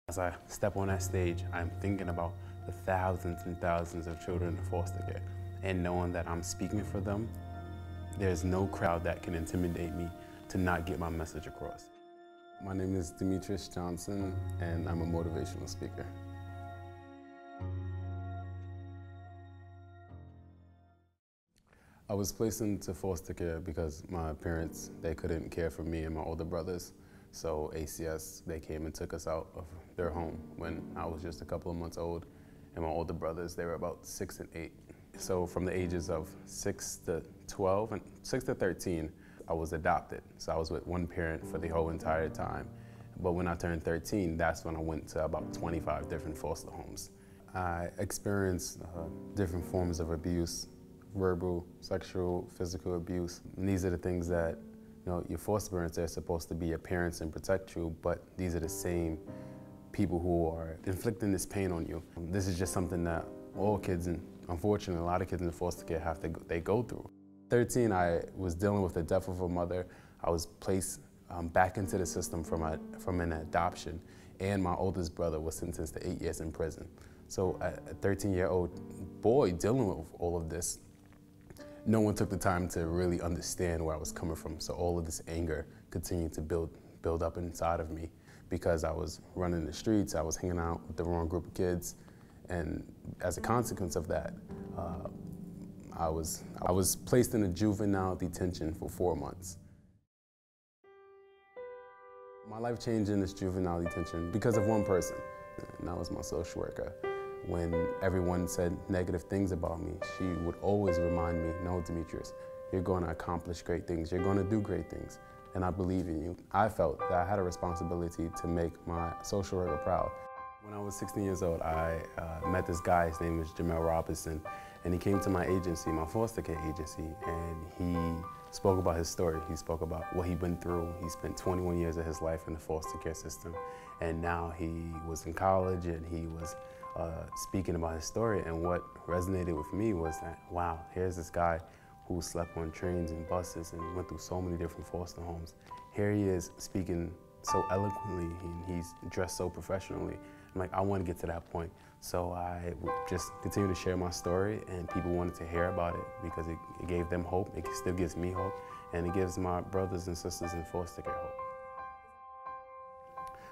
As I step on that stage, I'm thinking about the thousands and thousands of children in foster care, and knowing that I'm speaking for them, there's no crowd that can intimidate me to not get my message across. My name is Demetrius Johnson, and I'm a motivational speaker. I was placed into foster care because my parents, they couldn't care for me and my older brothers. So ACS, they came and took us out of their home when I was just a couple of months old. And my older brothers, they were about 6 and 8. So from the ages of 6 to 12 and 6 to 13, I was adopted. So I was with one parent for the whole entire time. But when I turned 13, that's when I went to about 25 different foster homes. I experienced different forms of abuse, verbal, sexual, physical abuse. And these are the things that your foster parents are supposed to be your parents and protect you, but these are the same people who are inflicting this pain on you. This is just something that all kids, and unfortunately a lot of kids in foster care they go through. 13, I was dealing with the death of a mother. I was placed back into the system from an adoption, and my oldest brother was sentenced to 8 years in prison. So a 13-year-old boy dealing with all of this, no one took the time to really understand where I was coming from. So all of this anger continued to build up inside of me because I was running the streets, I was hanging out with the wrong group of kids, and as a consequence of that, I was placed in a juvenile detention for 4 months. My life changed in this juvenile detention because of one person, and that was my social worker. When everyone said negative things about me, she would always remind me, no, Demetrius, you're going to accomplish great things. You're going to do great things, and I believe in you. I felt that I had a responsibility to make my social worker proud. When I was 16 years old, I met this guy. His name was Demetrius, and he came to my agency, my foster care agency, and he spoke about his story. He spoke about what he'd been through. He spent 21 years of his life in the foster care system, and now he was in college, and he was speaking about his story. And what resonated with me was that, wow, here's this guy who slept on trains and buses and went through so many different foster homes. Here he is speaking so eloquently, and he's dressed so professionally. I'm like, I want to get to that point. So I would just continue to share my story, and people wanted to hear about it because it gave them hope. It still gives me hope, and it gives my brothers and sisters in foster care hope.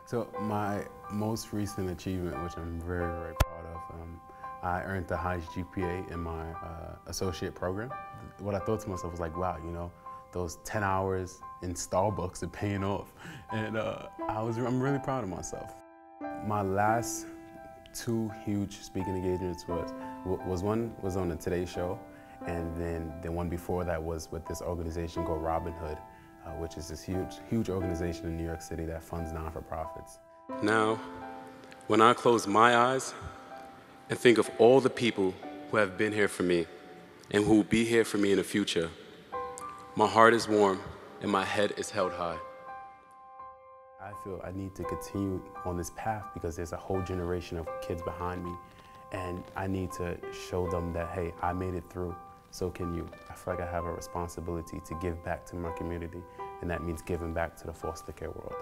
So my most recent achievement, which I'm very, very proud of, I earned the highest GPA in my associate program. What I thought to myself was like, wow, those 10 hours in Starbucks are paying off. And I'm really proud of myself. My last 2 huge speaking engagements one was on the Today Show, and then the one before that was with this organization called Robin Hood, which is this huge organization in New York City that funds non-for-profits. Now, when I close my eyes and think of all the people who have been here for me and who will be here for me in the future, my heart is warm and my head is held high. I feel I need to continue on this path because there's a whole generation of kids behind me, and I need to show them that, hey, I made it through, so can you. I feel like I have a responsibility to give back to my community, and that means giving back to the foster care world.